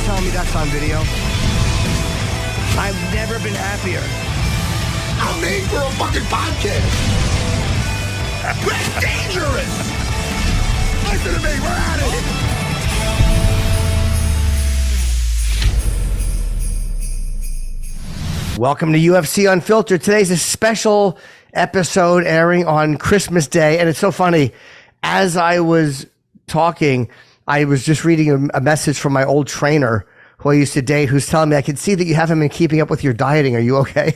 telling me that's on video? I've never been happier. I'm made for a fucking podcast. That's dangerous. Listen to me. We're at it. Welcome to UFC Unfiltered. Today's a special episode airing on Christmas Day. And it's so funny. As I was talking, I was just reading a message from my old trainer who I used to date, who's telling me, I can see that you haven't been keeping up with your dieting. Are you okay?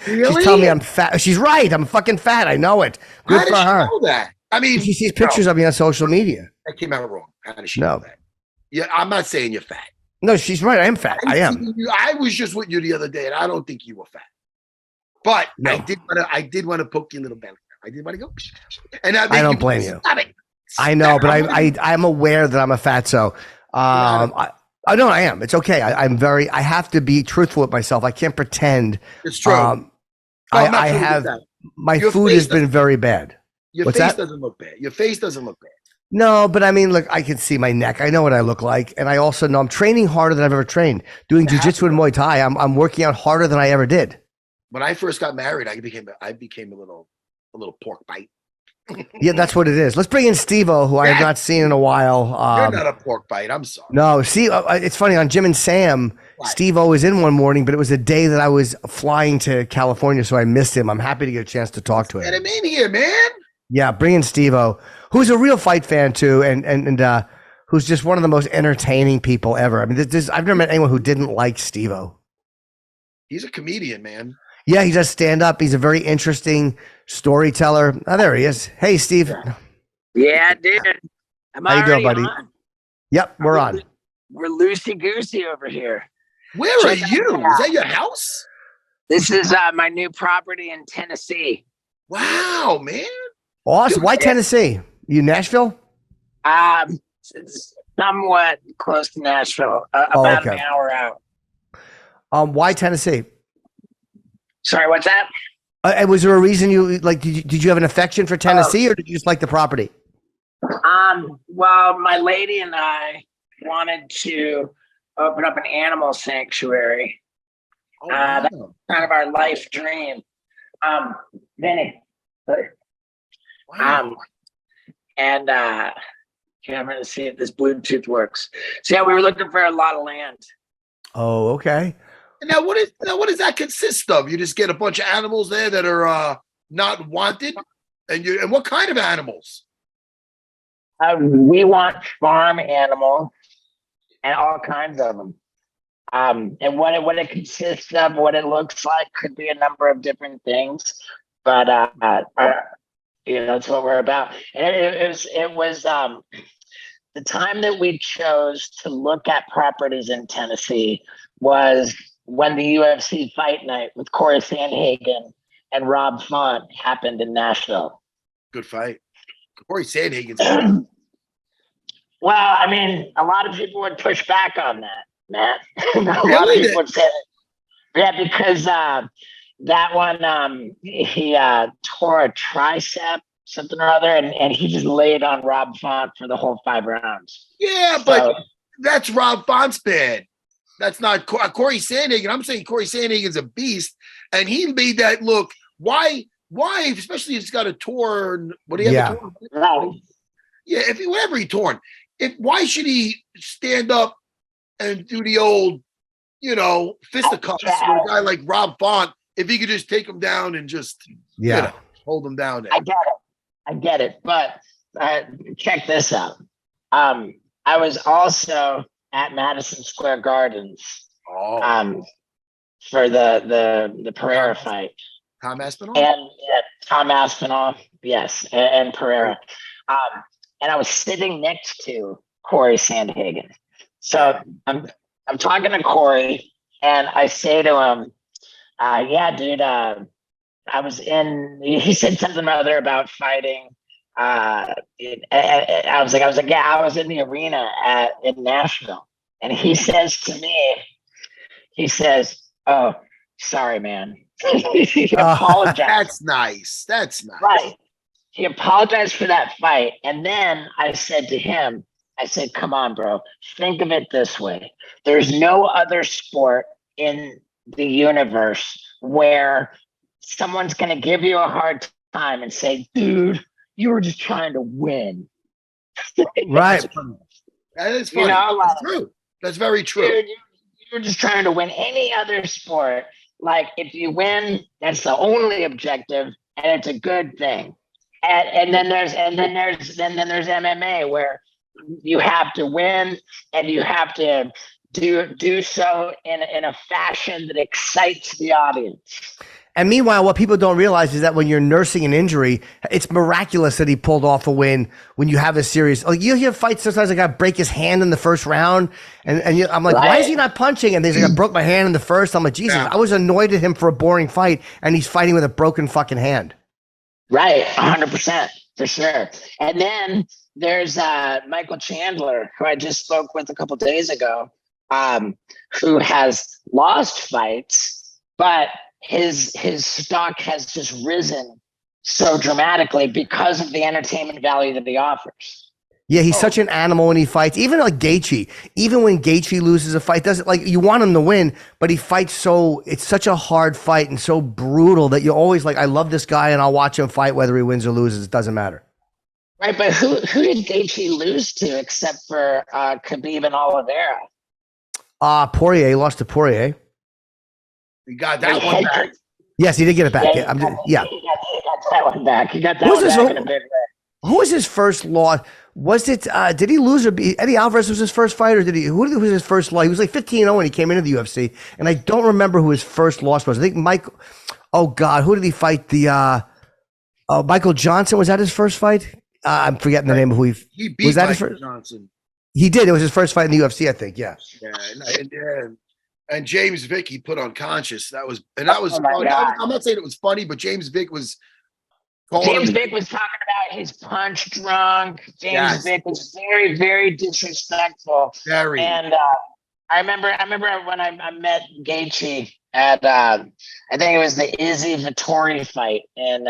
Really? She's telling me I'm fat. She's right. I'm fucking fat. I know it. Good for her. How does she know that? I mean, she sees pictures of me on social media. That came out wrong. How does she know that? Yeah, I'm not saying you're fat. No, she's right. I am fat. I am. I was just with you the other day, and I don't think you were fat. But no. I did want to poke you a little bit. I did want to go. And I don't blame you. Stop it. I know, but I'm aware that I'm a fatso. I know I am. It's okay. I have to be truthful with myself. I can't pretend. It's true. I have, my food has been very bad. Your face doesn't look bad. Your face doesn't look bad. No, but I mean, look, I can see my neck. I know what I look like. And I also know I'm training harder than I've ever trained. Doing jiu-jitsu and Muay Thai, I'm working out harder than I ever did. When I first got married, I became a little pork bite. Yeah, that's what it is. Let's bring in Steve-O, who I have not seen in a while. You're not a pork bite. I'm sorry. No, see, it's funny. On Jim and Sam, Steve-O was in one morning, but it was a day that I was flying to California, so I missed him. I'm happy to get a chance to talk to him. Get him in here, man. Yeah, bring in Steve-O, who's a real fight fan too, and who's just one of the most entertaining people ever. I mean, I've never met anyone who didn't like Steve-O. He's a comedian, man. Yeah, he does stand up. He's a very interesting storyteller. Oh, there he is. Hey, Steve. Yeah, dude. How you doing, buddy? On? Yep, we're on. We're loosey-goosey over here. Where are you? Is that your house? This is my new property in Tennessee. Wow, man. Awesome. Why Tennessee? You Nashville? It's somewhat close to Nashville. About an hour out. Why Tennessee? Sorry, what's that? Was there a reason you like? Did you have an affection for Tennessee, or did you just like the property? Well, my lady and I wanted to open up an animal sanctuary. Wow. That's kind of our life dream. Vinny. Wow. Here, I'm going to see if this Bluetooth works. So yeah, we were looking for a lot of land. Oh, okay. Now, what does that consist of? You just get a bunch of animals there that are not wanted, and what kind of animals? We want farm animals and all kinds of them. And what it consists of, what it looks like, could be a number of different things. But that's what we're about. And it was the time that we chose to look at properties in Tennessee was when the UFC fight night with Corey Sandhagen and Rob Font happened in Nashville. Good fight. Corey Sandhagen's Well, I mean, a lot of people would push back on that, Matt. A lot of people would say that. Yeah, because that one, he tore a tricep, something or other, and he just laid on Rob Font for the whole 5 rounds. Yeah, but that's Rob Font's bad. That's not Corey Sandhagen. I'm saying Corey Sandhagen's a beast, and he made that look. Why? Especially if he's got a torn. What do you have? Yeah, whatever he torn. Why should he stand up and do the old, fisticuffs with a guy like Rob Font if he could just take him down and just hold him down there? I get it, but check this out. I was also at Madison Square Gardens for the Pereira fight. Tom Aspinall? And Tom Aspinall, yes, and Pereira. And I was sitting next to Corey Sandhagen. So I'm talking to Corey, and I say to him, yeah, dude, he said something or other about fighting. I was like, yeah, I was in the arena in Nashville. And he says to me, oh, sorry, man. He apologized. That's nice. Right. He apologized for that fight. And then I said to him, I said, come on, bro. Think of it this way. There's no other sport in the universe where someone's going to give you a hard time and say, dude, you were just trying to win. Right. That is You funny. know, That's true. That's very true. dude, you were just trying to win. Any other sport, like if you win, that's the only objective, and it's a good thing. And then there's MMA where you have to win and you have to do so in a fashion that excites the audience. And meanwhile, what people don't realize is that when you're nursing an injury, it's miraculous that he pulled off a win when you have a serious, like you hear fights sometimes, like I break his hand in the first round. I'm like, why is he not punching? And he's like, I broke my hand in the first. I'm like, Jesus, I was annoyed at him for a boring fight. And he's fighting with a broken fucking hand. Right. 100% for sure. And then there's Michael Chandler, who I just spoke with a couple days ago, who has lost fights, but his stock has just risen so dramatically because of the entertainment value that he offers. Yeah, he's such an animal when he fights. Even like Gaethje, even when Gaethje loses a fight, doesn't like you want him to win, but he fights so it's such a hard fight and so brutal that you're always like, I love this guy and I'll watch him fight whether he wins or loses. It doesn't matter. Right, but who did Gaethje lose to except for Khabib and Oliveira? Poirier lost to Poirier. He got that one back. Yes, he did get it back. Yeah, He got that one back. He got that one back in a big way. Who was his first loss? Was it, did he lose or be, Eddie Alvarez was his first fight, or who was his first loss? He was like 15-0 when he came into the UFC, and I don't remember who his first loss was. I think oh God, who did he fight? Michael Johnson, was that his first fight? I'm forgetting the name of who he beat Michael Johnson. He did. It was his first fight in the UFC, I think, yeah. Yeah, and James Vick, he put unconscious. That was funny. I'm not saying it was funny, but James Vick was Vick was talking about his punch drunk. James Vick was very, very disrespectful. Very. And I remember when I met Gaethje at I think it was the Izzy Vittori fight in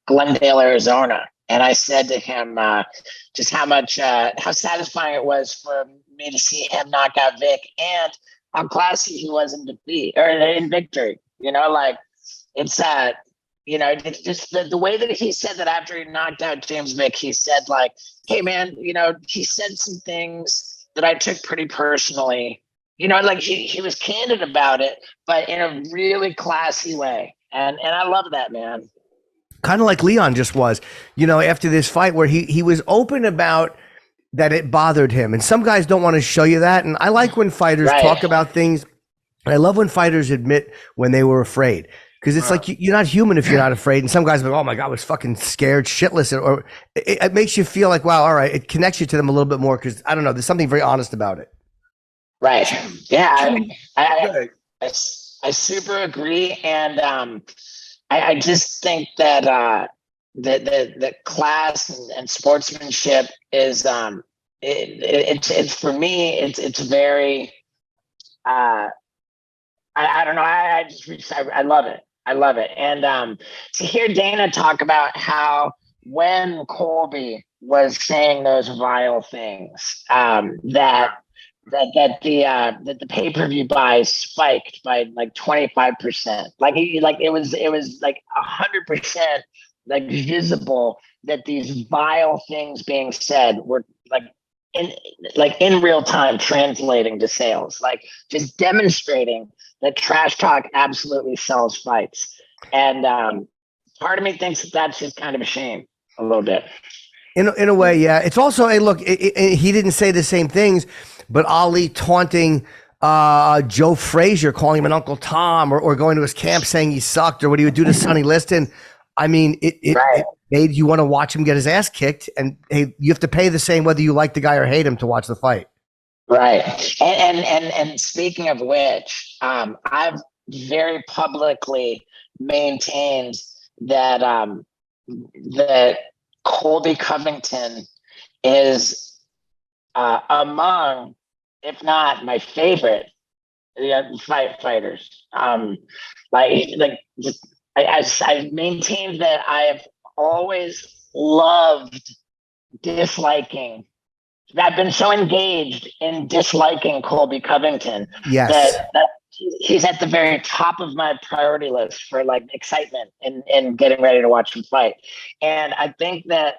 Glendale, Arizona. And I said to him just how satisfying it was for me to see him knock out Vic and how classy he was in defeat or in victory. You know, like it's just the way that he said that after he knocked out James Vick, he said like, hey man, he said some things that I took pretty personally. Like he was candid about it, but in a really classy way. And I love that, man. Kind of like Leon just was, after this fight where he was open about that it bothered him. And some guys don't want to show you that. And I like when fighters talk about things. And I love when fighters admit when they were afraid. Because it's like you're not human if you're not afraid. And some guys are like, oh my God, I was fucking scared shitless. Or it makes you feel like, wow, all right. It connects you to them a little bit more because, I don't know, there's something very honest about it. Right. Yeah. I super agree. And I just think that the class and sportsmanship is it's for me it's very I don't know, I love it. I love it. And to hear Dana talk about how when Colby was saying those vile things, that the pay-per-view buys spiked by like 25%. Like it was like 100% like visible that these vile things being said were in real time translating to sales, like just demonstrating that trash talk absolutely sells fights. And part of me thinks that that's just kind of a shame a little bit. In a way, yeah. It's also, hey, look, he didn't say the same things, but Ali taunting Joe Frazier, calling him an Uncle Tom, or going to his camp saying he sucked, or what he would do to Sonny Liston. I mean, it made you want to watch him get his ass kicked, and hey, you have to pay the same whether you like the guy or hate him to watch the fight. Right. And speaking of which, I've very publicly maintained that that Colby Covington is among, if not my favorite, fighters. I maintained that I have always loved disliking. I've been so engaged in disliking Colby Covington Yes. that he's at the very top of my priority list for like excitement and getting ready to watch him fight. And I think that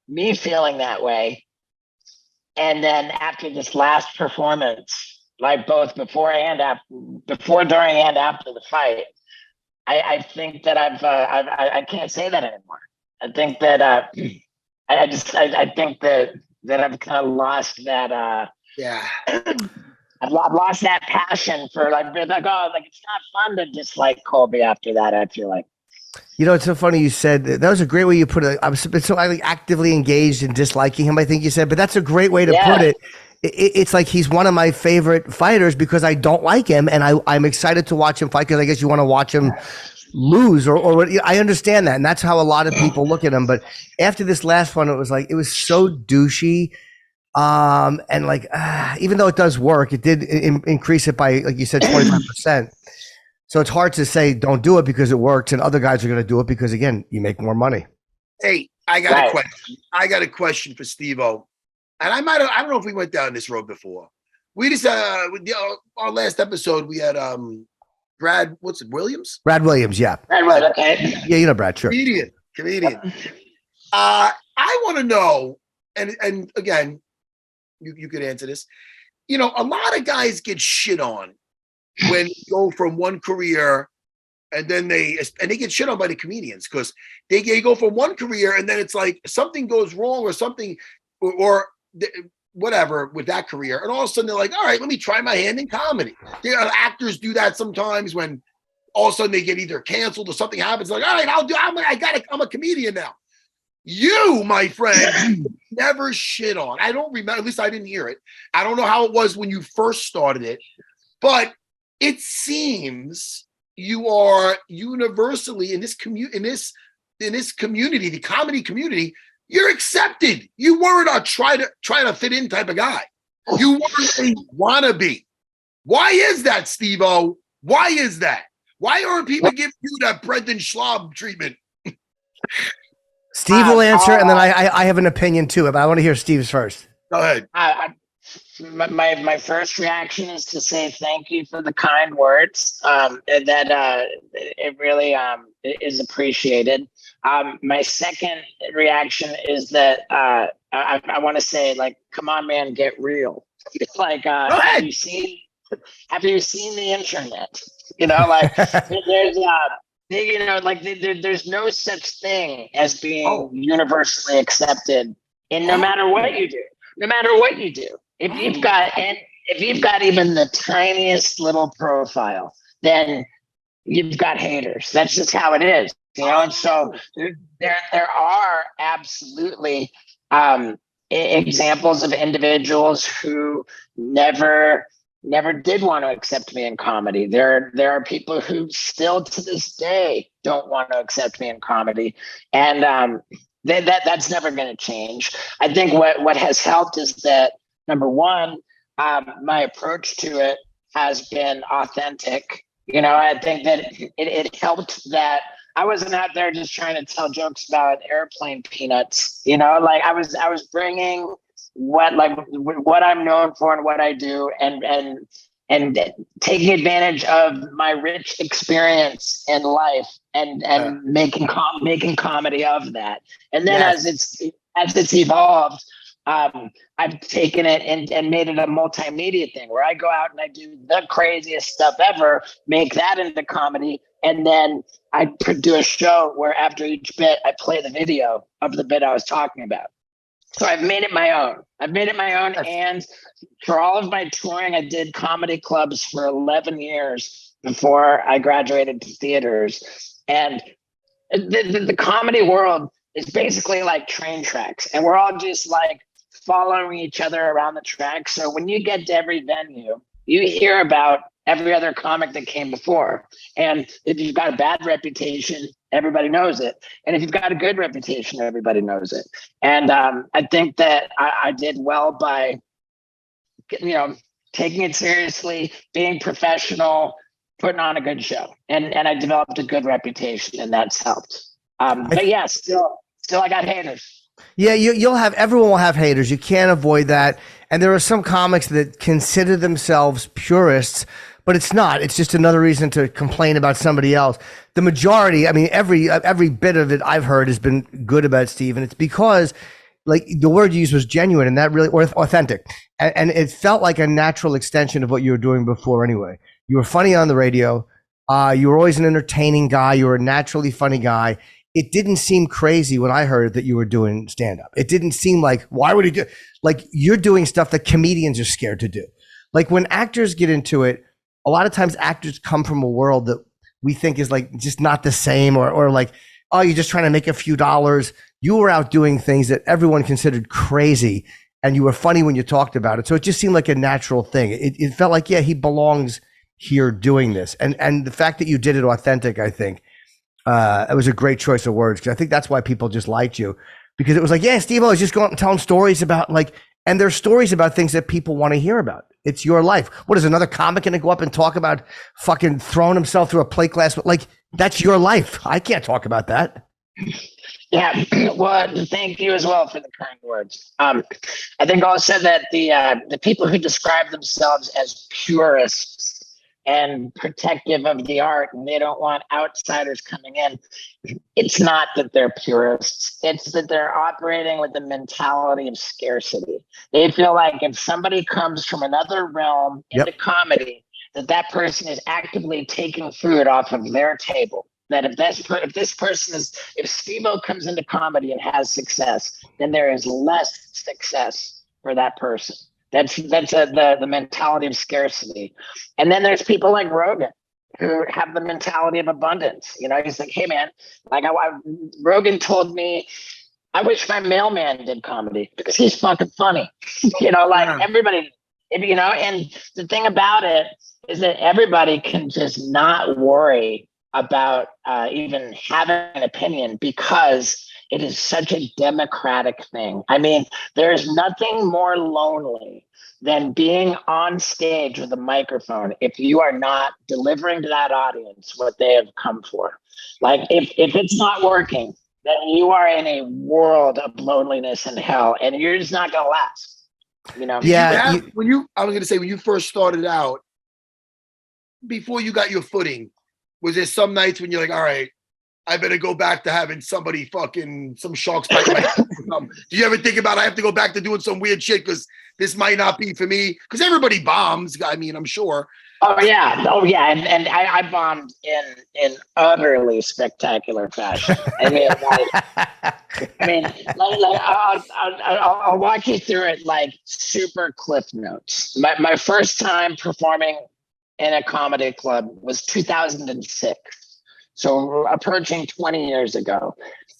me feeling that way, and then after this last performance, like both before, during, and after the fight, I think that I can't say that anymore. I think that I think that I've kind of lost that. Yeah. I've lost that passion for like oh, like it's not fun to dislike Colby after that. I feel like. You know, it's so funny you said that was a great way you put it. I've been so actively engaged in disliking him, I think you said, but that's a great way to put it. It's like he's one of my favorite fighters because I don't like him, and I'm excited to watch him fight because I guess you want to watch him lose or I understand that, and that's how a lot of people look at him. But after this last one, it was so douchey, and like even though it does work, it did increase it by, like you said, 25%. So it's hard to say don't do it because it works, and other guys are going to do it because, again, you make more money. Hey, I got a question. I got a question for Steve-O. And I don't know if we went down this road before. We just, our last episode, we had Brad, Williams? Brad Williams, yeah. Brad Williams, okay. Yeah, you know Brad, sure. Comedian. I want to know, and again, you could answer this. You know, a lot of guys get shit on when you go from one career and then they get shit on by the comedians because they go from one career and then it's like something goes wrong or something or whatever with that career. And all of a sudden they're like, all right, let me try my hand in comedy. Actors do that sometimes when all of a sudden they get either canceled or something happens. Like, all right, I'm a comedian now. You, my friend, never shit on. I don't remember, at least I didn't hear it. I don't know how it was when you first started it, but it seems you are universally in this community, the comedy community, you're accepted. You weren't a try to fit in type of guy. You weren't a wannabe. Why is that, Steve-O? Why is that? Why aren't people giving you that Brendan Schlaub treatment? Steve will answer, and then I have an opinion too, but I want to hear Steve's first. Go ahead. My first reaction is to say thank you for the kind words. And that it really is appreciated. My second reaction is that I want to say, like, come on, man, get real. Like, have you seen the internet? You know, like there's no such thing as being universally accepted in no matter what you do. No matter what you do. If you've got even the tiniest little profile, then you've got haters. That's just how it is, you know. And so there are absolutely examples of individuals who never did want to accept me in comedy. There are people who still to this day don't want to accept me in comedy, and that's never going to change. I think what has helped is that, number one, my approach to it has been authentic. You know, I think that it helped that I wasn't out there just trying to tell jokes about airplane peanuts. You know, like I was bringing what I'm known for and what I do, and taking advantage of my rich experience in life and making comedy of that. And then as it's evolved, I've taken it and made it a multimedia thing where I go out and I do the craziest stuff ever, make that into comedy, and then I do a show where after each bit I play the video of the bit I was talking about. So I've made it my own. And for all of my touring, I did comedy clubs for 11 years before I graduated to theaters. And the comedy world is basically like train tracks, and we're all just like following each other around the track. So when you get to every venue, you hear about every other comic that came before. And if you've got a bad reputation, everybody knows it. And if you've got a good reputation, everybody knows it. And I think that I did well by, you know, taking it seriously, being professional, putting on a good show. And I developed a good reputation, and that's helped. But yeah, still I got haters. Yeah, everyone will have haters. You can't avoid that. And there are some comics that consider themselves purists, but it's not. It's just another reason to complain about somebody else. The majority, I mean, every bit of it I've heard has been good about Steve, and it's because, like, the word you used was genuine, and that really, or authentic, and it felt like a natural extension of what you were doing before. Anyway, you were funny on the radio. You were always an entertaining guy. You were a naturally funny guy. It didn't seem crazy when I heard that you were doing stand up. It didn't seem like, why would he do, like, you're doing stuff that comedians are scared to do. Like, when actors get into it, a lot of times actors come from a world that we think is like just not the same, or like, oh, you're just trying to make a few dollars. You were out doing things that everyone considered crazy, and you were funny when you talked about it. So it just seemed like a natural thing. It felt like, yeah, he belongs here doing this. And the fact that you did it authentic, I think, it was a great choice of words, because I think that's why people just liked you, because it was like, yeah, Steve-O is just going out and telling stories about, like, and there's stories about things that people want to hear about. It's your life. What is another comic going to go up and talk about fucking throwing himself through a plate glass? Like, that's your life. I can't talk about that. Yeah, well, thank you as well for the kind words. I think also that the people who describe themselves as purists and protective of the art, and they don't want outsiders coming in, it's not that they're purists. It's that they're operating with the mentality of scarcity. They feel like if somebody comes from another realm into comedy, that person is actively taking food off of their table. That if Steve-O comes into comedy and has success, then there is less success for that person. That's the mentality of scarcity. And then there's people like Rogan who have the mentality of abundance. You know, he's like, hey man, like Rogan told me, I wish my mailman did comedy because he's fucking funny. You know, like everybody, you know, and the thing about it is that everybody can just not worry about even having an opinion, because it is such a democratic thing. I mean, there's nothing more lonely than being on stage with a microphone if you are not delivering to that audience what they have come for. Like, if it's not working, then you are in a world of loneliness and hell, and you're just not going to last. You know? Yeah. I was going to say, when you first started out, before you got your footing, was there some nights when you're like, all right, I better go back to having somebody fucking, some sharks bite my thumb? Do you ever think about, I have to go back to doing some weird shit because this might not be for me? Because everybody bombs. I mean, I'm sure. Oh yeah. And I bombed in utterly spectacular fashion. I mean, I'll walk you through it like super cliff notes. My first time performing in a comedy club was 2006. So approaching 20 years ago.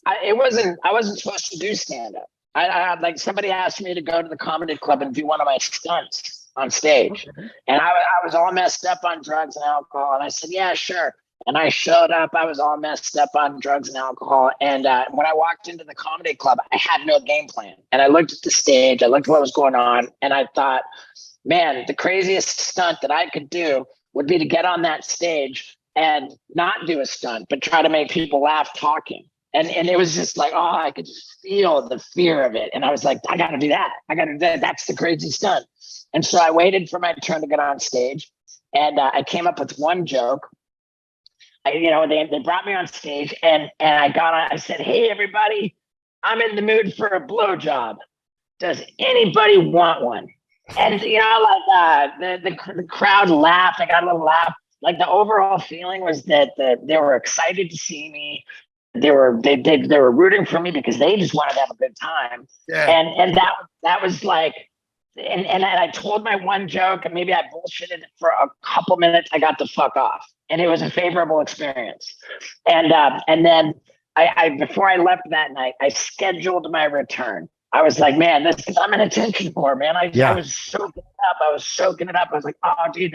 I wasn't supposed to do stand-up. I like, somebody asked me to go to the comedy club and do one of my stunts on stage. And I was all messed up on drugs and alcohol. And I said, yeah, sure. And I showed up, I was all messed up on drugs and alcohol. And when I walked into the comedy club, I had no game plan. And I looked at the stage, I looked at what was going on, and I thought, man, the craziest stunt that I could do would be to get on that stage and not do a stunt, but try to make people laugh talking. And it was just like, oh, I could just feel the fear of it. And I was like, I got to do that. That's the crazy stunt. And so I waited for my turn to get on stage. And I came up with one joke. They brought me on stage, and I got on. I said, hey, everybody, I'm in the mood for a blowjob. Does anybody want one? And, the crowd laughed. I got a little laugh. Like, the overall feeling was that they were excited to see me. They were rooting for me because they just wanted to have a good time. Yeah. And that was like, and I told my one joke, and maybe I bullshitted for a couple minutes. I got the fuck off, and it was a favorable experience. And then I before I left that night, I scheduled my return. I was like, man, I'm an attention whore, man. I was soaking it up. I was like, oh, dude,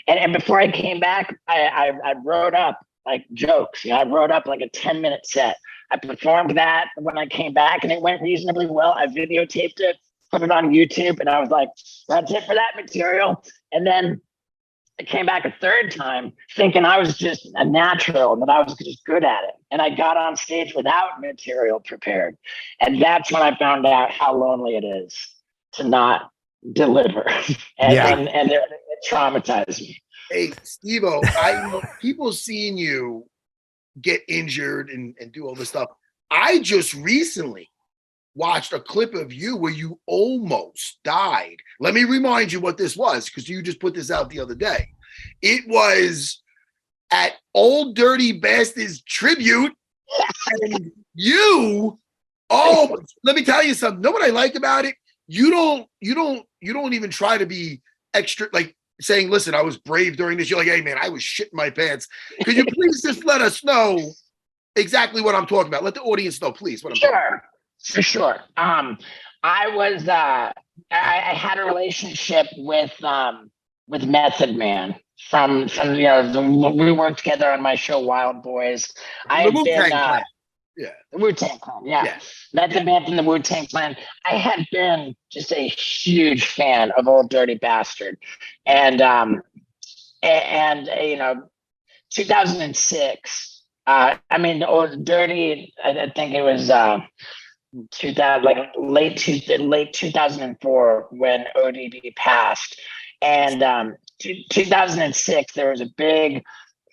and before I came back, I wrote up like jokes. I wrote up like a 10-minute set. I performed that when I came back, and it went reasonably well. I videotaped it, put it on YouTube, and I was like, that's it for that material. And then I came back a third time thinking I was just a natural and that I was just good at it. And I got on stage without material prepared. And that's when I found out how lonely it is to not deliver. And it traumatized me. Hey, Steve-O, I know people seeing you get injured and do all this stuff. I just recently watched a clip of you where you almost died. Let me remind you what this was, because you just put this out the other day. It was at Old Dirty Bastards tribute, and you. Oh, let me tell you something. Know what I like about it? You don't even try to be extra, like saying, "Listen, I was brave during this." You're like, "Hey, man, I was shitting my pants." Could you please just let us know exactly what I'm talking about? Let the audience know, please. What I'm talking about. For sure. I was I had a relationship with Method Man from we worked together on my show Wild Boys. I had been the Wu-Tang Clan, yeah. Method Man from the Wu-Tang Clan. I had been just a huge fan of Old Dirty Bastard, and 2006. Old Dirty. I think it was 2000, like late 2004 when ODB passed, and 2006 there was a big. It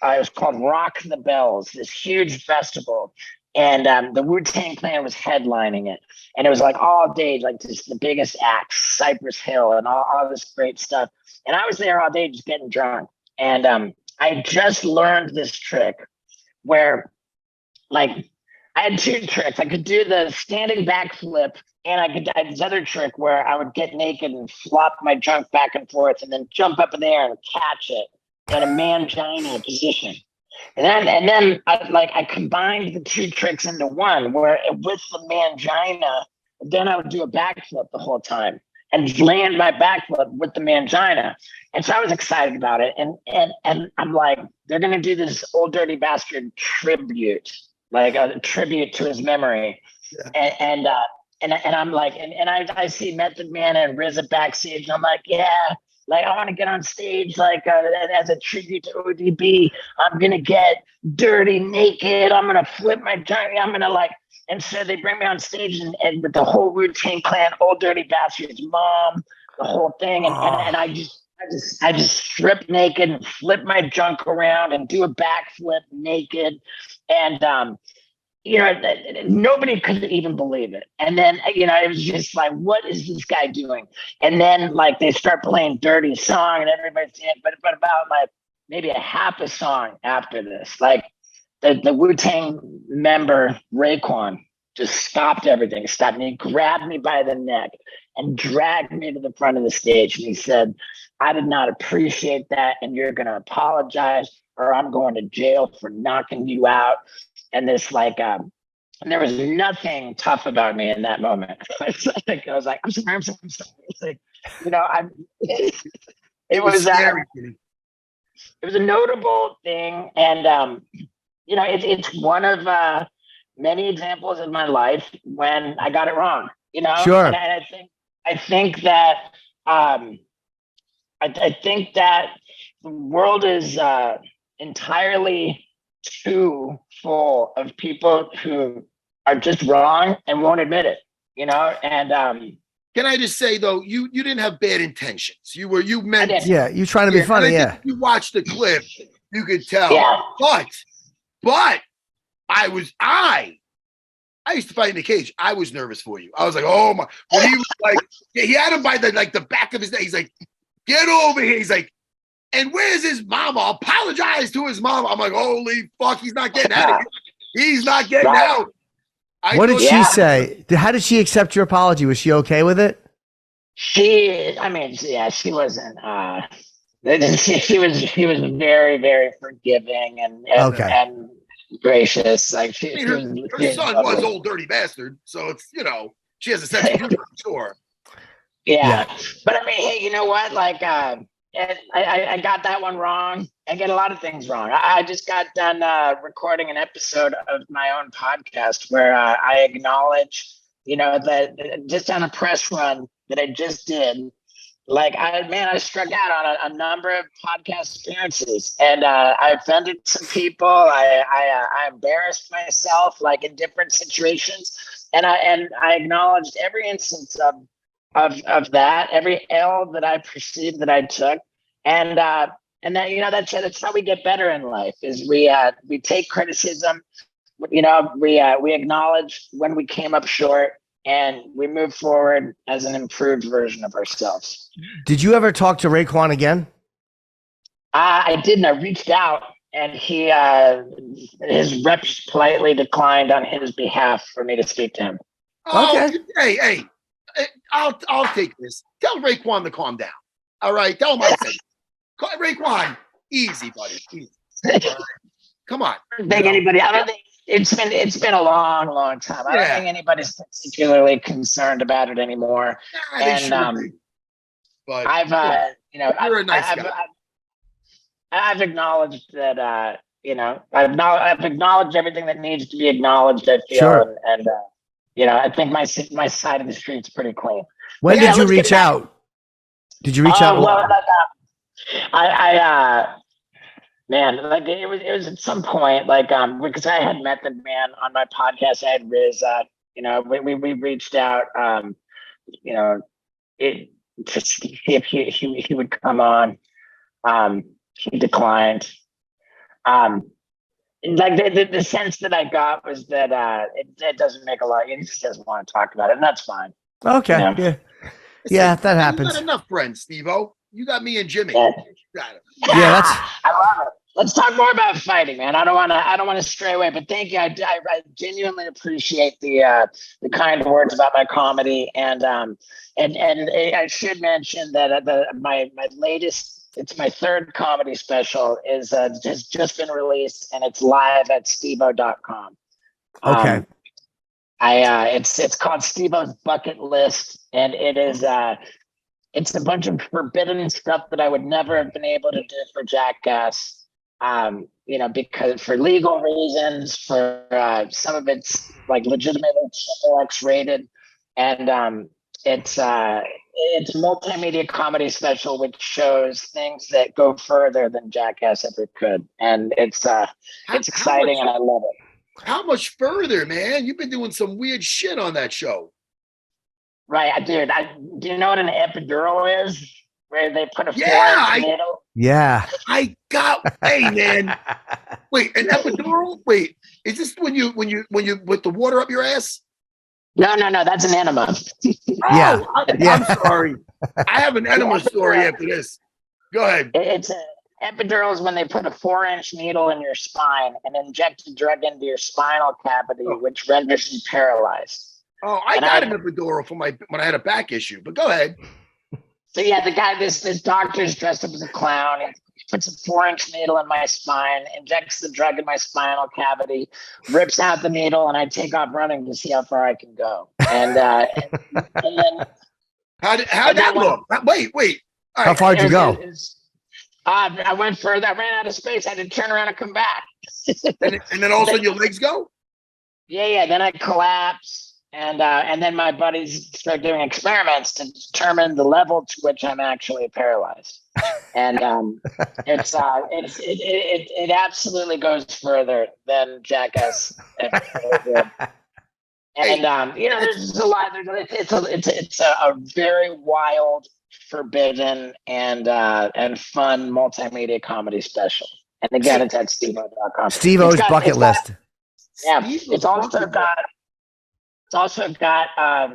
was called Rock the Bells, this huge festival, and the Wu-Tang Clan was headlining it, and it was like all day, like just the biggest acts, Cypress Hill, and all this great stuff. And I was there all day just getting drunk, and I just learned this trick where, like, I had two tricks. I could do the standing backflip, and I had this other trick where I would get naked and flop my junk back and forth, and then jump up in the air and catch it in a mangina position. And then I combined the two tricks into one, where with the mangina, then I would do a backflip the whole time and land my backflip with the mangina. And so I was excited about it. And I'm like, they're going to do this Old Dirty Bastard tribute, like a tribute to his memory. Yeah. And I'm like, and I see Method Man and RZA backstage, and I'm like, yeah, like I want to get on stage, like as a tribute to ODB. I'm gonna get dirty naked. I'm gonna flip my giant. I'm gonna like. And so they bring me on stage, and with the whole Wu-Tang Clan, Old Dirty Bastard's mom, the whole thing, and I just strip naked and flip my junk around and do a backflip naked, and nobody could even believe it. And then, it was just like, what is this guy doing? And then, like, they start playing Dirty Song, and everybody's saying, but about like maybe a half a song after this, like the Wu-Tang member Raekwon just stopped everything, stopped me, grabbed me by the neck and dragged me to the front of the stage. And he said, I did not appreciate that, and you're going to apologize, or I'm going to jail for knocking you out. And this and there was nothing tough about me in that moment. It's like, I was like, I'm sorry. It's like, it was a notable thing. And, it's one of many examples in my life when I got it wrong, Sure. And I think that the world is entirely too full of people who are just wrong and won't admit it, and can I just say though, you didn't have bad intentions. You meant you're trying to be funny. Yeah. You watched the clip, you could tell. Yeah. But I used to fight in the cage. I was nervous for you. I was like, oh my, when he was like, he had him by the back of his neck. He's like, get over here. He's like, and where's his mama? Apologize to his mom. I'm like, holy fuck, he's not getting out of here. He's not getting out. What did she say? How did she accept your apology? Was she okay with it? She wasn't. She was very, very forgiving and gracious. Like her son was Old Dirty Bastard, so it's she has a sense of humor, I'm sure. Yeah, but I mean, hey, you know what? Like, I got that one wrong. I get a lot of things wrong. I just got done recording an episode of my own podcast where I acknowledge, that just on a press run that I just did, I struck out on a number of podcast appearances, and I offended some people. I embarrassed myself, like in different situations, and I acknowledged every instance of that, every L that I perceived that I took, and that that's how we get better in life. Is we take criticism, we acknowledge when we came up short, and we move forward as an improved version of ourselves. Did you ever talk to Raekwon again? I didn't. I reached out, and his reps politely declined on his behalf for me to speak to him. Oh, Okay. hey, I'll take this. Tell Raekwon to calm down. All right, tell him I said. Raekwon, easy, buddy. Easy. Right. Come on. I don't think it's been a long time. I don't think anybody's particularly concerned about it anymore. And but I've you're a nice guy. I've acknowledged that I've acknowledged everything that needs to be acknowledged, I feel. Sure. And I think my side of the street's pretty clean. When did you reach out? Did you reach out? Well, man, like it was at some point, because I had met the man on my podcast. I had Riz, we reached out, to see if he would come on. He declined. The sense that I got was that it doesn't make a lot. He just doesn't want to talk about it, and that's fine. Okay. Yeah, that happens. You got enough friends, Steve-O. You got me and Jimmy. Yeah. That's. I love it. Let's talk more about fighting, man. I don't want to stray away, but thank you. I genuinely appreciate the kind words about my comedy, and I should mention that my latest, it's my third comedy special, has just been released, and it's live at steveo.com. Okay. It's called Steve-O's Bucket List, and it is it's a bunch of forbidden stuff that I would never have been able to do for Jackass. Because for legal reasons, for some of it's like legitimately X rated, and it's a multimedia comedy special which shows things that go further than Jackass ever could, and it's exciting and I love it. How much further, man? You've been doing some weird shit on that show. Right, dude. Do you know what an epidural is? Where they put a 4-inch needle? Yeah. Hey, man. Wait, an epidural? Wait, is this when you with the water up your ass? No, that's an enema. Yeah. I'm sorry. I have an enema story after this. Go ahead. It's epidural is when they put a 4-inch needle in your spine and inject a drug into your spinal cavity, which renders you paralyzed. Oh, I got an epidural when I had a back issue, but go ahead. So yeah, the guy, this doctor's dressed up as a clown. He puts a 4-inch needle in my spine, injects the drug in my spinal cavity, rips out the needle, and I take off running to see how far I can go. And then how'd that look? Wait. All right. How far did you go? I went further. I ran out of space. I had to turn around and come back. and then all of a sudden your legs go? Yeah. Then I collapsed. And then my buddies started doing experiments to determine the level to which I'm actually paralyzed. And it absolutely goes further than Jackass ever did. And there's a lot. It's a very wild, forbidden, and fun multimedia comedy special. And again, it's at steveo.com. Steve-O's Bucket List. It's also got I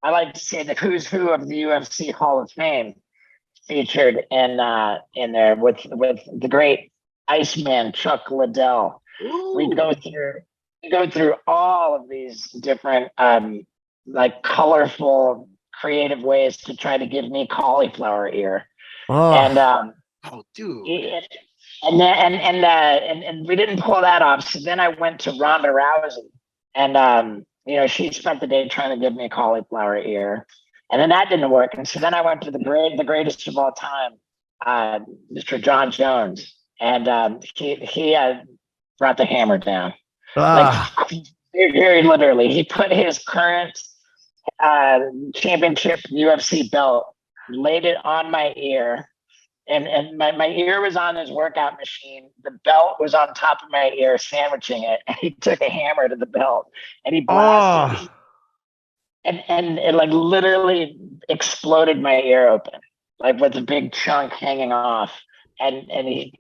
like to say the who's who of the UFC Hall of Fame featured in there with the great Iceman Chuck Liddell. Ooh. We go through all of these different colorful, creative ways to try to give me cauliflower ear. Oh. And dude. And we didn't pull that off. So then I went to Ronda Rousey, and she spent the day trying to give me a cauliflower ear, and then that didn't work. And so then I went to the greatest of all time, Mr. John Jones, and he brought the hammer down. Like very literally, he put his current championship UFC belt laid it on my ear. And my ear was on his workout machine. The belt was on top of my ear, sandwiching it. And he took a hammer to the belt and he blasted me. And it like literally exploded my ear open, like with a big chunk hanging off. And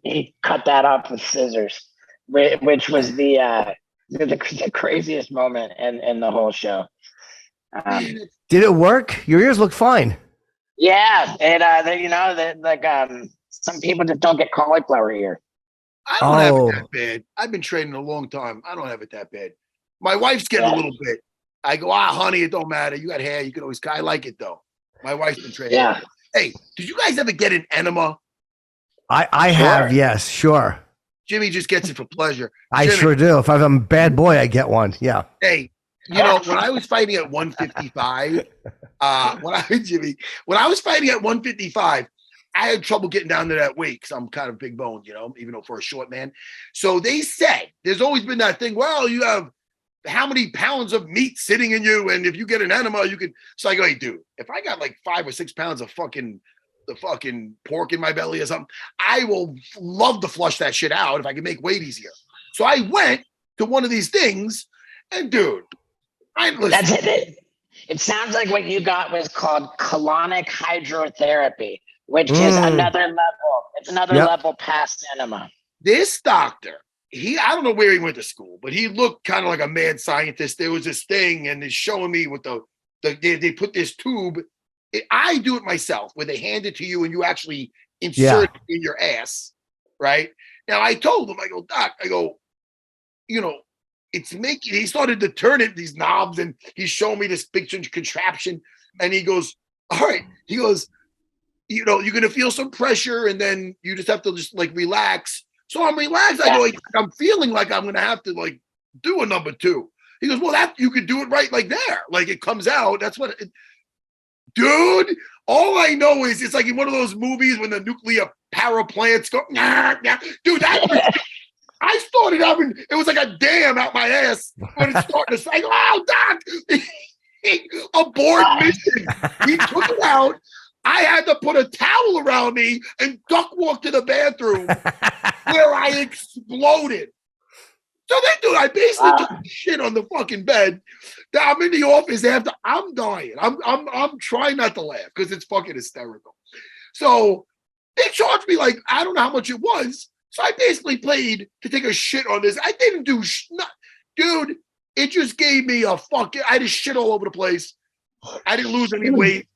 he cut that off with scissors, which was the craziest moment in the whole show. Did it work? Your ears look fine. Yeah, and some people just don't get cauliflower ear. I don't have it that bad. I've been training a long time. I don't have it that bad. My wife's getting a little bit. I go, honey, it don't matter. You got hair. You can always. I like it though. My wife's been training. Yeah. Hey, did you guys ever get an enema? I have, yes, sure. Jimmy just gets it for pleasure. I sure do. If I'm a bad boy, I get one. Yeah. Hey, when I was fighting at 155, when I was fighting at 155, I had trouble getting down to that weight because I'm kind of big boned, even though for a short man. So they said there's always been that thing. Well, you have how many pounds of meat sitting in you, and if you get an enema, you could. So I go, hey, dude, if I got like 5 or 6 pounds of the fucking pork in my belly or something, I will love to flush that shit out if I can make weight easier. So I went to one of these things, and dude, that's it. It sounds like what you got was called colonic hydrotherapy, which is another level. It's another level past enema. This doctor, I don't know where he went to school, but he looked kind of like a mad scientist. There was this thing, and they're showing me with they put this tube. I do it myself, where they hand it to you and you actually insert it in your ass, right? Now, I told him, I go, Doc, he started to turn it, these knobs, and he's showing me this big contraption, and he goes, all right. He goes, you're going to feel some pressure, and then you just have to just like relax. So I'm relaxed. I go, I'm feeling like I'm going to have to like do a number 2. He goes, well, that you could do it right like there. Like it comes out. That's what dude, all I know is it's like in one of those movies when the nuclear power plants go, dude, I started having, it was like a dam out my ass when it started to say, oh, Doc, abort mission. He took it out. I had to put a towel around me and duck walk to the bathroom where I exploded. So then, dude, I basically took shit on the fucking bed. I'm in the office after. I'm dying. I'm trying not to laugh because it's fucking hysterical. So they charged me like I don't know how much it was. So I basically paid to take a shit on this. I didn't do dude. It just gave me a fucking. I just shit all over the place. I didn't lose any weight.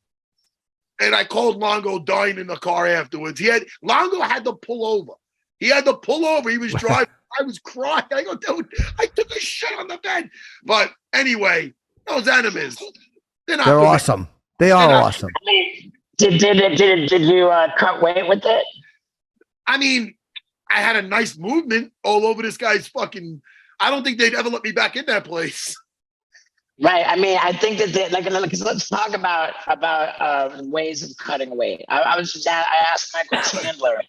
And I called Longo dying in the car afterwards. Longo had to pull over. He had to pull over. He was driving. I was crying. I go, dude, I took a shit on the bed. But anyway, those enemas, they're awesome. They are awesome. I mean, did you cut weight with it? I mean, I had a nice movement all over this guy's fucking. I don't think they'd ever let me back in that place. Right. I mean, I think that let's talk about ways of cutting weight. I asked Michael Chandler,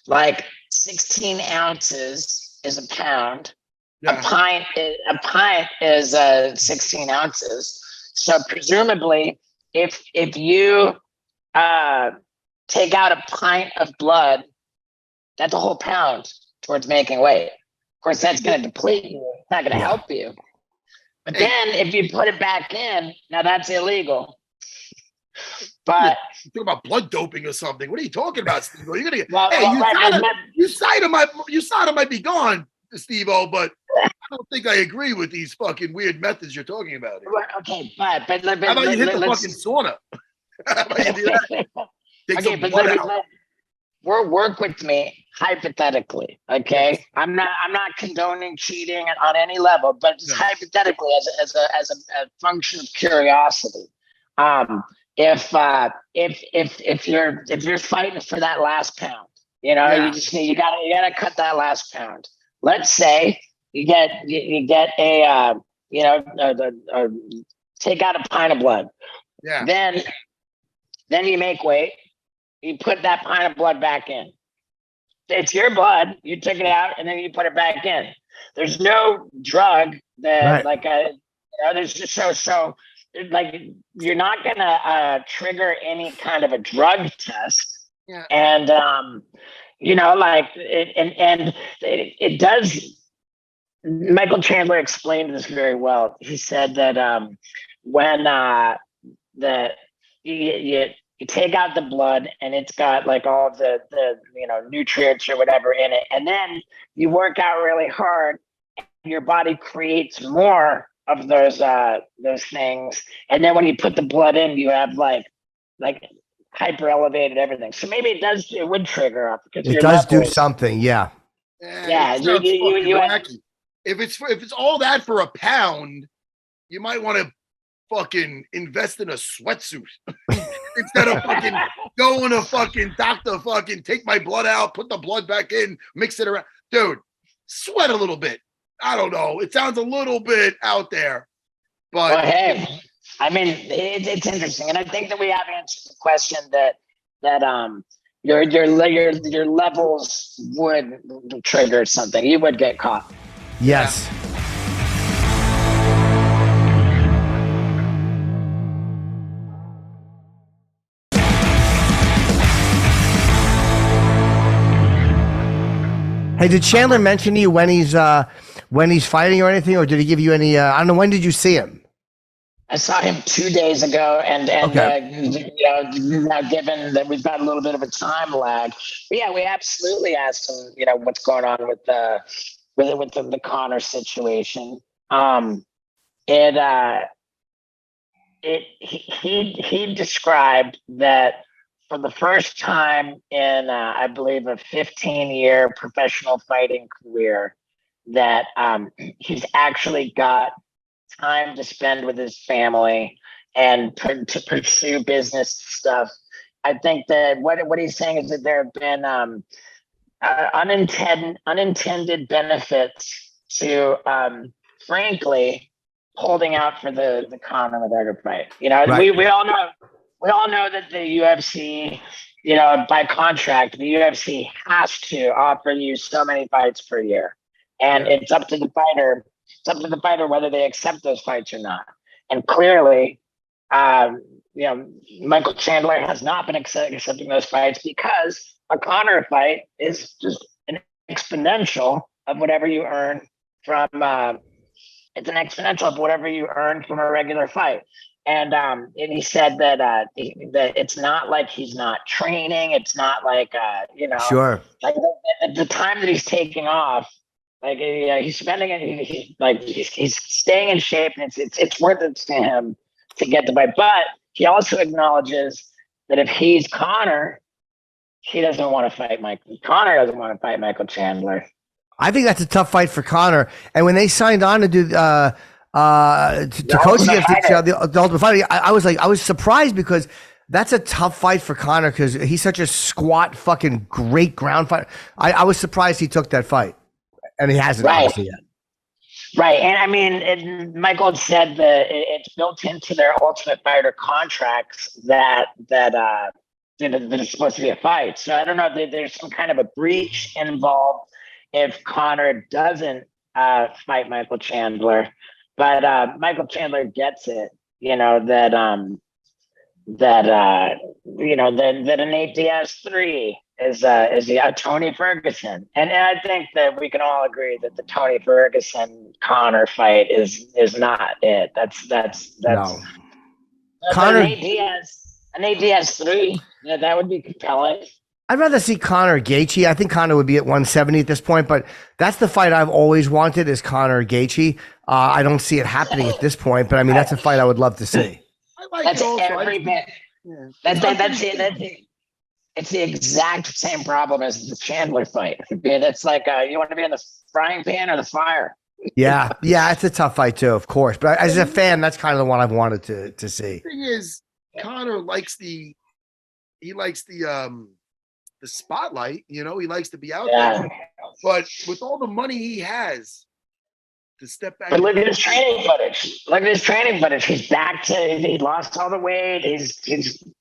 like 16 ounces is a pound. Yeah. A pint is 16 ounces. So presumably, if you take out a pint of blood, that's a whole pound towards making weight. Of course, that's going to deplete you. It's not going to help you. But then if you put it back in, now that's illegal. But you talk about blood doping or something. What are you talking about, Steve? You're gonna get USADA might be gone, Steve-O, but I don't think I agree with these fucking weird methods you're talking about here. Okay, but how about you hit the fucking sauna? How about you do that? Okay, but work with me hypothetically, okay? I'm not condoning cheating on any level, but just hypothetically as a function of curiosity. If you're fighting for that last pound, you gotta cut that last pound. Let's say you get a take out a pint of blood. Yeah. Then you make weight. You put that pint of blood back in. It's your blood. You took it out and then you put it back in. There's no drug that there's just so like you're not gonna trigger any kind of a drug test. Yeah. And like it does. Michael Chandler explained this very well. He said that when the you take out the blood and it's got like all of the nutrients or whatever in it, and then you work out really hard, your body creates more of those things, and then when you put the blood in, you have like hyper elevated everything. So maybe it would trigger up because it does do something. Yeah. Yeah, it sounds fucking wacky. If it's all that for a pound, you might want to fucking invest in a sweatsuit instead of fucking going to fucking doctor, fucking take my blood out, put the blood back in, mix it around. Dude, sweat a little bit. I don't know. It sounds a little bit out there, but well, hey, I mean, it's interesting, and I think that we have answered the question that your levels would trigger something. You would get caught. Yes. Yeah. Hey, did Chandler mention to you when he's fighting or anything, or did he give you any? I don't know. When did you see him? I saw him 2 days ago, and Okay. Now given that we've got a little bit of a time lag, but yeah, we absolutely asked him, what's going on with the Connor situation. He described that for the first time in I believe a 15-year professional fighting career, that he's actually got time to spend with his family and to pursue business stuff. I think that what he's saying is that there have been unintended benefits to, frankly, holding out for the Conor McGregor fight. Right. We all know that the UFC, by contract, the UFC has to offer you so many fights per year, and it's up to the fighter. It's up to the fighter whether they accept those fights or not. And clearly, Michael Chandler has not been accepting those fights because a Conor fight is just an exponential of whatever you earn from. It's an exponential of whatever you earn from a regular fight. And he said that that it's not like he's not training. It's not like Sure. like the time that he's taking off. Like he's spending it. He's staying in shape, and it's worth it to him to get the fight. But he also acknowledges that if he's Conor, he doesn't want to fight Michael. Conor doesn't want to fight Michael Chandler. I think that's a tough fight for Conor. And when they signed on to do to coach against the Ultimate Fighter, I was surprised because that's a tough fight for Conor because he's such a squat, fucking great ground fighter. I was surprised he took that fight. And he hasn't obviously yet. Right. And I mean, Michael had said that it's built into their Ultimate Fighter contracts that it's supposed to be a fight. So I don't know if there's some kind of a breach involved if Conor doesn't fight Michael Chandler. But Michael Chandler gets it, that an 8DS3 is Tony Ferguson, and I think that we can all agree that the Tony Ferguson Conor fight is not it. That's No. Conor an 8DS3. Yeah, that would be compelling. I'd rather see Conor Gaethje. I think Conor would be at 170 at this point, but that's the fight I've always wanted is Conor Gaethje. I don't see it happening at this point, but I mean that's a fight I would love to see. I like That's those every bit. That's it. It's the exact same problem as the Chandler fight. It's like you want to be in the frying pan or the fire. Yeah, it's a tough fight too, of course. But as a fan, that's kind of the one I've wanted to see. The thing is, Conor likes the spotlight. He likes to be out there. But with all the money he has, to step back. But look at his training footage. He's back to. He lost all the weight. He's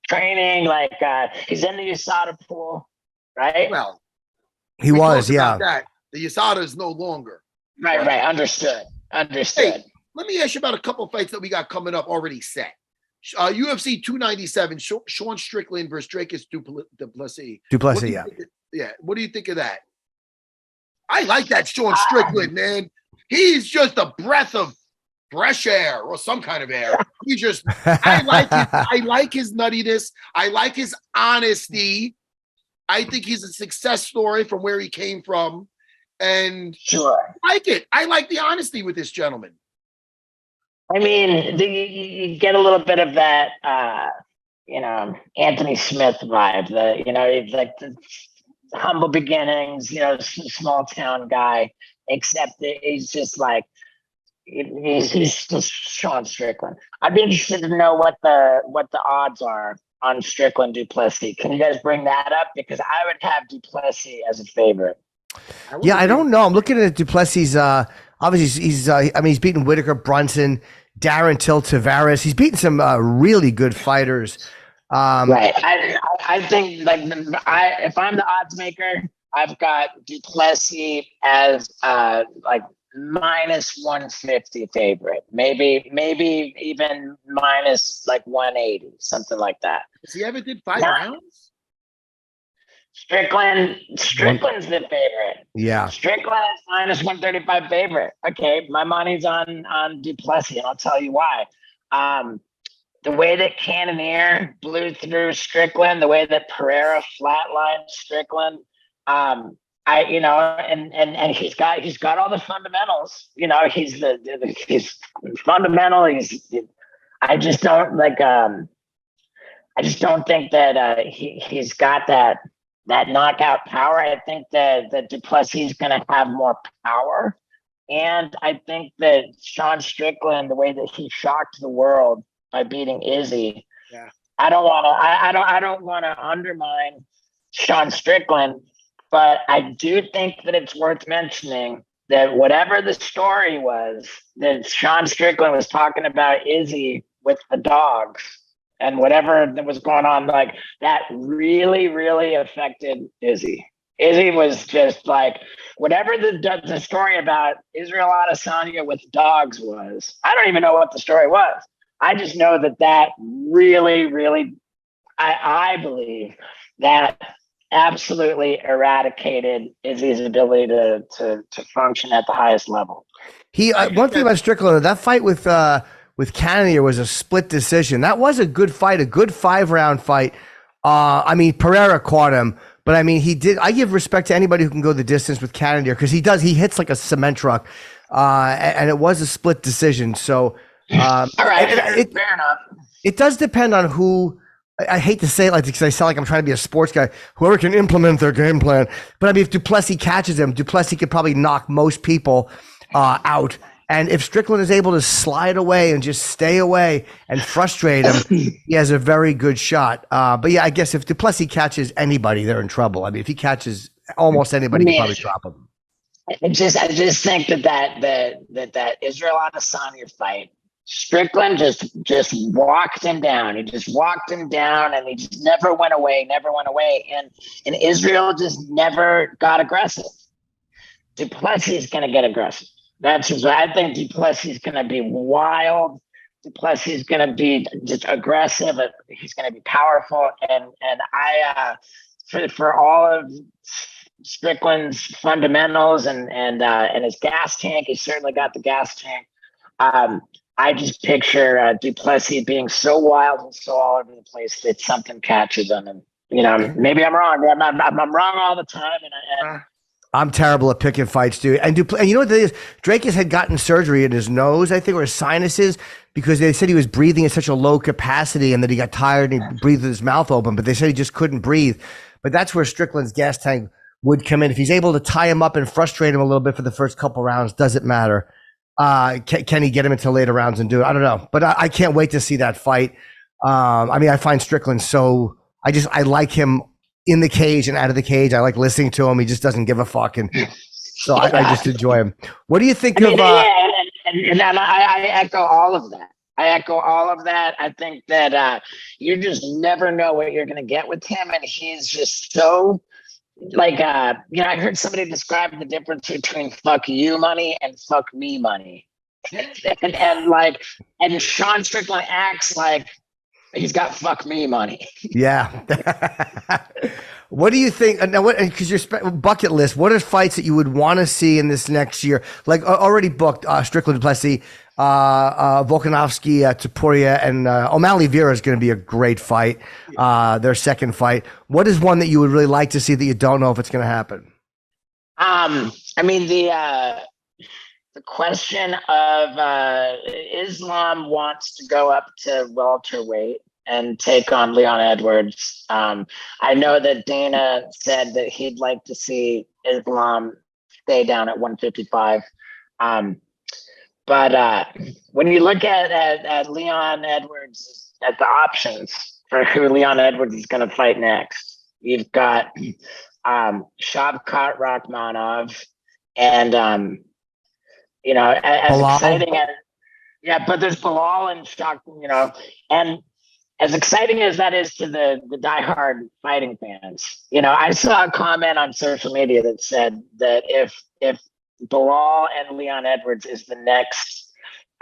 training like he's in the USADA pool, right? Well, he was, yeah. That. The USADA is no longer. Right. Understood. Hey, Let me ask you about a couple fights that we got coming up already set. UFC 297, Sean Strickland versus Dracus Duplessis. Duplessis, Yeah. What do you think of that? I like that Sean Strickland, man. He's just a breath of fresh air or some kind of air. He's just, I like his nuttiness. I like his honesty. I think he's a success story from where he came from. And sure, I like it. I like the honesty with this gentleman. I mean, you get a little bit of that, Anthony Smith vibe. He's like the humble beginnings, small town guy, except that he's just like, he's just Sean Strickland. I'd be interested to know what the odds are on Strickland Duplessis. Can you guys bring that up? Because I would have Duplessis as a favorite. I don't know. I'm looking at Duplessis. Obviously, he's beaten Whitaker, Brunson, Darren Till, Tavares. He's beaten some really good fighters. Right. I think if I'm the odds maker, I've got Duplessis as minus 150 favorite, maybe even minus 180, something like that. Has he ever did 5 rounds? Strickland's the favorite. Yeah. Strickland is minus 135 favorite. Okay, my money's on Duplessis, and I'll tell you why. The way that Cannonier blew through Strickland, the way that Pereira flatlined Strickland, and he's got all the fundamentals. He's fundamental. I just don't think that he's got that knockout power. I think that Duplessis is going to have more power, and I think that Sean Strickland, the way that he shocked the world by beating Izzy, I don't want to undermine Sean Strickland. But I do think that it's worth mentioning that whatever the story was, that Sean Strickland was talking about Izzy with the dogs and whatever that was going on, that really, really affected Izzy. Izzy was just whatever the story about Israel Adesanya with dogs was. I don't even know what the story was. I just know that really, really, I believe that absolutely eradicated Izzy's ability to function at the highest level. One thing about Strickland, that fight with Cannonier was a split decision. That was a good fight, a good 5-round fight. Pereira caught him, but I give respect to anybody who can go the distance with Cannonier, because he hits like a cement truck, and it was a split decision. So, all right, fair enough. It does depend on who. I hate to say it because I sound like I'm trying to be a sports guy. Whoever can implement their game plan. But if Duplessis catches him, Duplessis could probably knock most people out. And if Strickland is able to slide away and just stay away and frustrate him, he has a very good shot. I guess if Duplessis catches anybody, they're in trouble. If he catches almost anybody, he can probably drop him. I just think that Israel Adesanya fight, Strickland just walked him down. He just walked him down, and he just never went away. And Israel just never got aggressive. Duplessis is going to get aggressive. I think Duplessis is going to be wild. Duplessis is going to be just aggressive. He's going to be powerful. And I, for all of Strickland's fundamentals and his gas tank, he's certainly got the gas tank. I just picture Duplessis being so wild and so all over the place that something catches him. And, maybe I'm wrong. I'm wrong all the time. And I'm terrible at picking fights, dude. And you know what it is? Dracus had gotten surgery in his nose, I think, or his sinuses, because they said he was breathing at such a low capacity and that he got tired and he breathed with his mouth open, but they said he just couldn't breathe. But that's where Strickland's gas tank would come in. If he's able to tie him up and frustrate him a little bit for the first couple rounds, doesn't matter. Can he get him into later rounds and do it? I don't know, but I can't wait to see that fight. I find Strickland I like him in the cage and out of the cage. I like listening to him. He just doesn't give a fuck, and so I just enjoy him. What do you think of? I echo all of that. I think that you just never know what you're going to get with him, and he's just so. I heard somebody describe the difference between fuck you money and fuck me money. and Sean Strickland acts like he's got fuck me money. Yeah. What do you think? Now, because your bucket list, what are fights that you would want to see in this next year? Like already booked, Strickland Duplessis, Volkanovski, Topuria, and O'Malley Vera is going to be a great fight. Their second fight. What is one that you would really like to see that you don't know if it's going to happen? I mean the question of Islam wants to go up to welterweight and take on Leon Edwards. I know that Dana said that he'd like to see Islam stay down at 155. But when you look at Leon Edwards, at the options for who Leon Edwards is going to fight next, you've got Shavkat Rakhmonov and as Bilal. exciting as but there's Bilal and and as exciting as that is to the diehard fighting fans, I saw a comment on social media that said that if Bilal and Leon Edwards is the next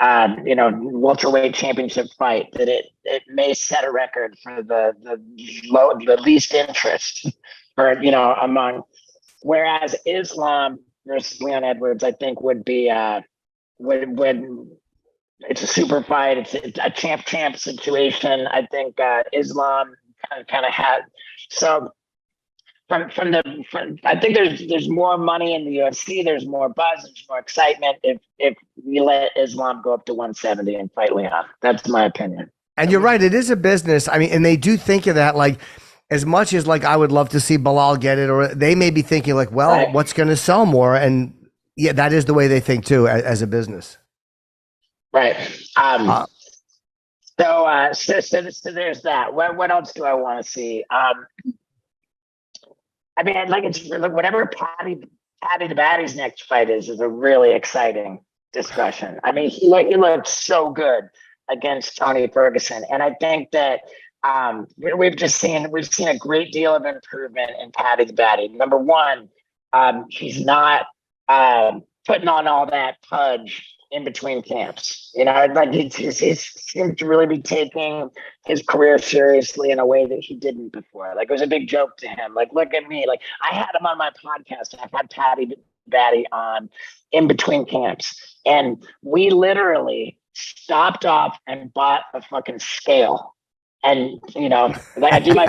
welterweight championship fight, that it may set a record for the least interest for among, whereas Islam versus Leon Edwards, I think would be would it's a super fight. It's a champ situation. I think Islam kind of had so I think there's more money in the UFC. There's more buzz. There's more excitement if we let Islam go up to 170 and fight Leon. That's my opinion. And you're right. It is a business. I mean, and they do think of that like. As much as like I would love to see Bilal get it, or they may be thinking like, well, right. What's going to sell more? And yeah, that is the way they think too, as a business. Right. So there's that. What else do I want to see? I mean, like it's whatever Patty the Batty's next fight is a really exciting discussion. I mean, he looked so good against Tony Ferguson, and I think that. We've seen a great deal of improvement in Patty the Batty. Number one, he's not putting on all that pudge in between camps. Like he seems to really be taking his career seriously in a way that he didn't before. Like it was a big joke to him. Like, look at me. Like I had him on my podcast. I've had Patty the Batty on in between camps, and we literally stopped off and bought a fucking scale. And like I do my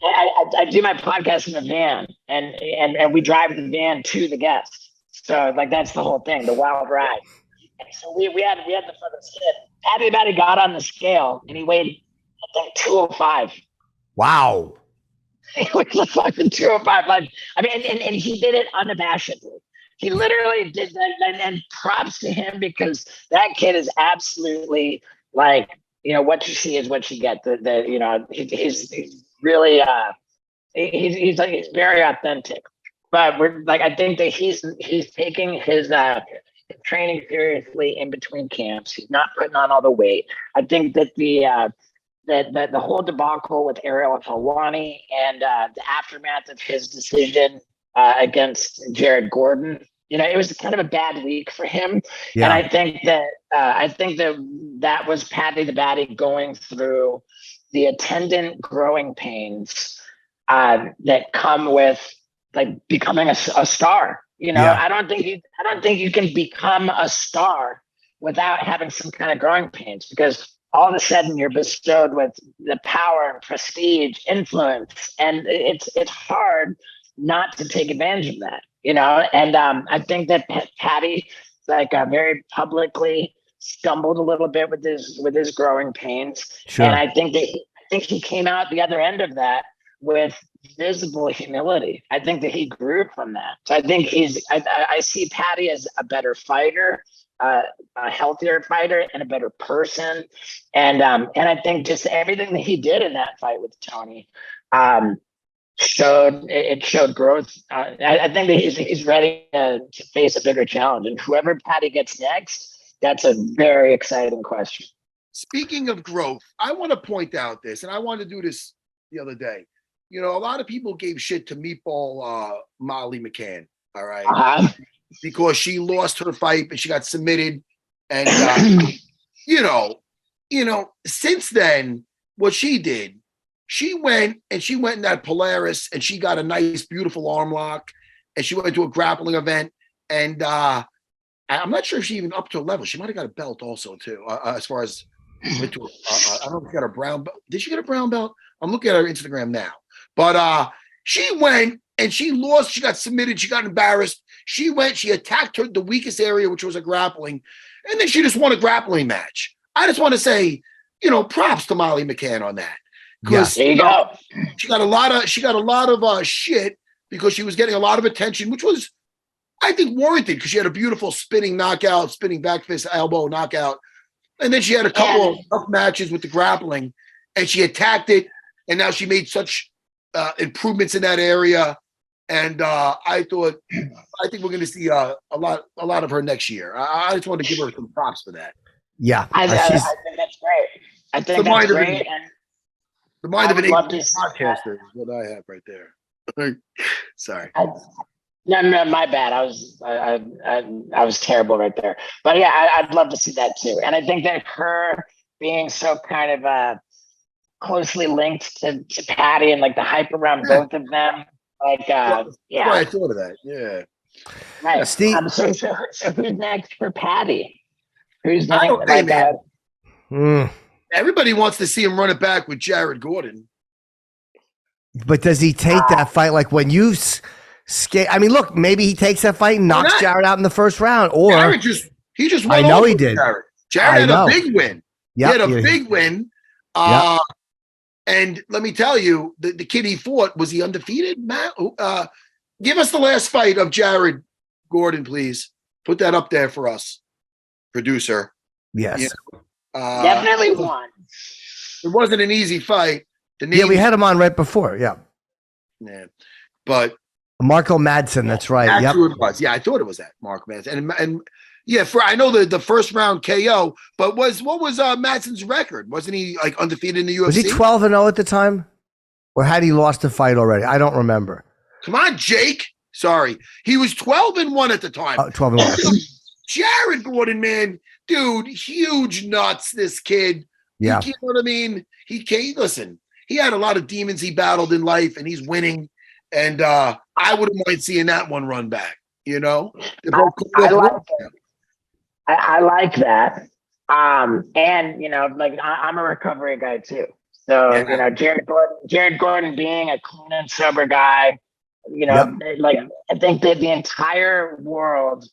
podcast in the van, and we drive the van to the guest. So like that's the whole thing, the wild ride. And so we had the fucking shit. Patty Batty got on the scale and he weighed I think 205. Wow. He was a fucking 205. Like I mean, and he did it unabashedly. He literally did that, and props to him because that kid is absolutely like. What you see is what you get. He's really he's very authentic. But we're like I think that he's taking his training seriously in between camps. He's not putting on all the weight. I think that the whole debacle with Ariel Helwani and the aftermath of his decision against Jared Gordon. It was kind of a bad week for him. Yeah. And I think that was Patty the Batty going through the attendant growing pains that come with like becoming a star. Yeah. I don't think you can become a star without having some kind of growing pains, because all of a sudden you're bestowed with the power and prestige, influence, and it's hard not to take advantage of that. And I think that Patty very publicly stumbled a little bit with his growing pains. Sure. And I think he came out the other end of that with visible humility. I think that he grew from that. So I think I see Patty as a better fighter, a healthier fighter, and a better person. And I think just everything that he did in that fight with Tony, showed growth. I think that he's ready to face a bigger challenge, and whoever Patty gets next, that's a very exciting question. Speaking of growth, I want to point out this, and I wanted to do this the other day. A lot of people gave shit to Meatball Molly McCann, all right, because she lost her fight, but she got submitted And you know, since then, what she did, she went in that Polaris and she got a nice, beautiful arm lock, and she went to a grappling event. And I'm not sure if she even up to a level. She might have got a belt also too, as far as went to. I don't know if she got a brown belt. Did she get a brown belt? I'm looking at her Instagram now. But she went and she lost. She got submitted. She got embarrassed. She went. She attacked the weakest area, which was a grappling, and then she just won a grappling match. I just want to say, props to Molly McCann on that. Because there you go. She got a lot of shit because she was getting a lot of attention, which was, I think, warranted because she had a beautiful spinning knockout, spinning back fist elbow knockout. And then she had a couple of tough matches with the grappling, and she attacked it. And now she made such improvements in that area. And I think we're going to see a lot of her next year. I just want to give her some props for that. Yeah. I think that's great. I think that's great. The mind of an podcaster is what I have right there. Sorry. No, my bad. I was terrible right there. But yeah, I'd love to see that too. And I think that her being so kind of closely linked to Patty and like the hype around both of them, like That's why I thought of that. Yeah. Right. Steve, so who's next for Patty? Who's I don't next? think, everybody wants to see him run it back with Jared Gordon. But does he take that fight like when you skate? I mean, look, maybe he takes that fight and knocks Jared out in the first round. Or Jared he just won. I know he did. Jared had a big win. Yep, he had a big win. And let me tell you, the kid he fought, was he undefeated, Matt? Give us the last fight of Jared Gordon, please. Put that up there for us, producer. Yes. Definitely won. It wasn't an easy fight. We had him on right before. Yeah. Yeah. But Marco Madsen, that's right. That's who it was. Yeah, I thought it was that Mark Madsen. And yeah, I know the first round KO, but what was Madsen's record? Wasn't he like undefeated in the UFC? Was he 12-0 at the time? Or had he lost the fight already? I don't remember. Come on, Jake. Sorry. He was 12-1 at the time. 12-1. Jared Gordon, man, dude, huge nuts, this kid. Yeah. You know what I mean? Listen, he had a lot of demons he battled in life, and he's winning. And I wouldn't mind seeing that one run back, I like that. And like I'm a recovery guy too. So Jared Gordon being a clean and sober guy, like I think that the entire world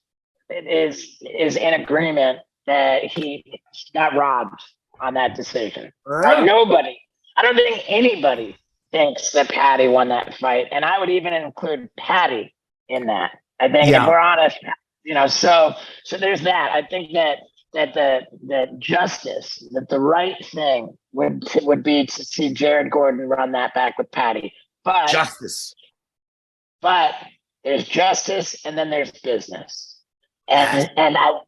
is in agreement that he got robbed on that decision. Like nobody, I don't think anybody thinks that Patty won that fight, and I would even include Patty in that. I think if we're honest, so there's that. I think that the justice, that the right thing would be to see Jared Gordon run that back with Patty. But there's justice, and then there's business. And I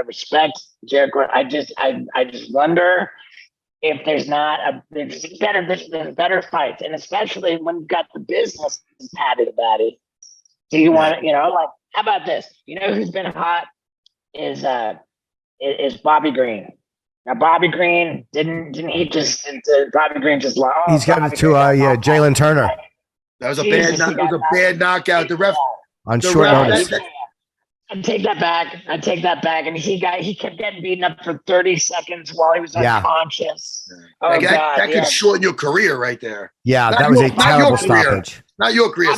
respect Jared Gordon. I just wonder if there's better fights, and especially when you've got the business Patty the Batty. Do you want how about this? Who's been hot is Bobby Green. Now Bobby Green didn't he just Bobby Green just lost. He's got it to Jalen Turner. That was a bad knockout. The ref on short notice. I take that back. And he kept getting beaten up for 30 seconds while he was unconscious. Oh, God. That could shorten your career right there. Yeah, that was a terrible stoppage. Not your career.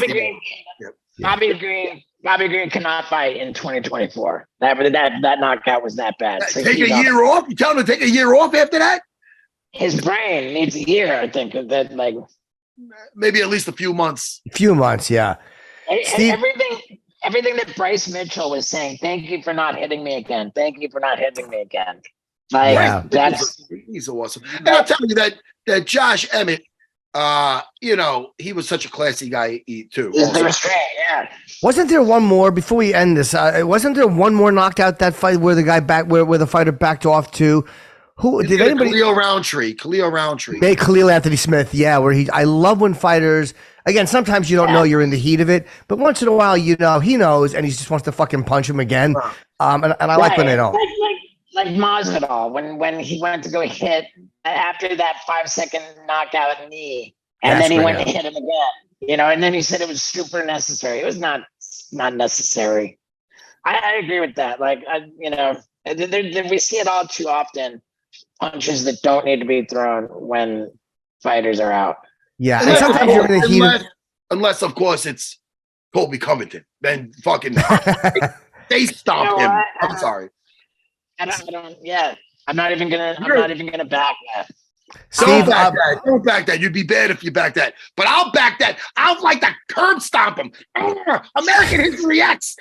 Bobby Green cannot fight in 2024. That knockout was that bad. So take a year off? You tell him to take a year off after that? His brain needs a year, I think. Maybe at least a few months. Yeah. Steve, everything that Bryce Mitchell was saying, thank you for not hitting me again. Thank you for not hitting me again. He's awesome. And I'll tell you that Josh Emmett, he was such a classy guy too. Wasn't there one more before we end this? Wasn't there one more knockout that fight where the fighter backed off to? Who did anybody? Khalil Roundtree. Hey, Khalil Anthony Smith. Yeah, I love when fighters. Again, sometimes you don't know you're in the heat of it, but once in a while, he knows, and he just wants to fucking punch him again. And I like when they don't. Like Masvidal when he went to go hit after that 5-second knockout knee, and then he went to hit him again. And then he said it was super necessary. It was not necessary. I agree with that. Like we see it all too often. Punches that don't need to be thrown when fighters are out. Yeah, and sometimes you're in the heat. Unless, of course, it's Colby Covington. Then fucking they stop him. I'm sorry. I don't. Yeah, I'm not even gonna back that. Steve, don't back that. You'd be bad if you back that. But I'll back that. I'll like to curb stomp him. American History X.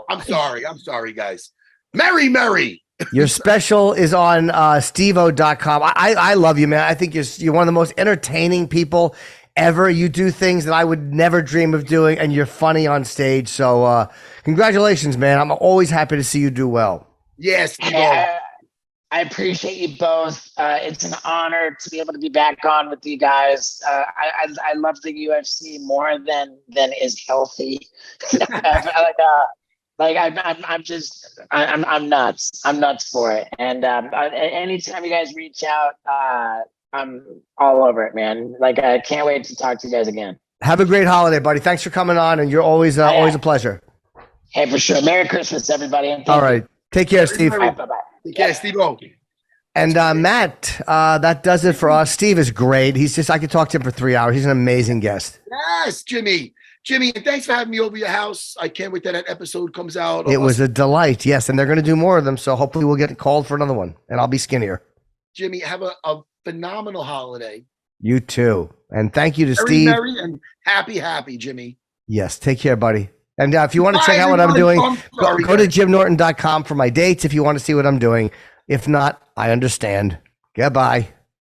I'm sorry, guys. Merry. Your special is on stevo.com. I love you, man. I think you're one of the most entertaining people ever. You do things that I would never dream of doing, and you're funny on stage. So congratulations, man. I'm always happy to see you do well. Yes. I appreciate you both. It's an honor to be able to be back on with you guys. I love the UFC more than is healthy. I'm nuts. I'm nuts for it. And anytime you guys reach out, I'm all over it, man. I can't wait to talk to you guys again. Have a great holiday, buddy. Thanks for coming on, and you're always a pleasure. Hey, for sure. Merry Christmas, everybody. And all right. Take care, Steve. Bye. Take care, Steve-O. And Matt, that does it for us. Steve is great. I could talk to him for 3 hours. He's an amazing guest. Yes, Jimmy, and thanks for having me over your house. I can't wait till that episode comes out. It was a delight, yes, and they're going to do more of them, so hopefully we'll get called for another one, and I'll be skinnier. Jimmy, have a phenomenal holiday. You too, and thank you to Very Steve. Merry and happy, Jimmy. Yes, take care, buddy. And if you want to check out what I'm doing, go to jimnorton.com for my dates if you want to see what I'm doing. If not, I understand. Goodbye.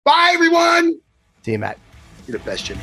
Bye, everyone. See you, Matt. You're the best, Jimmy.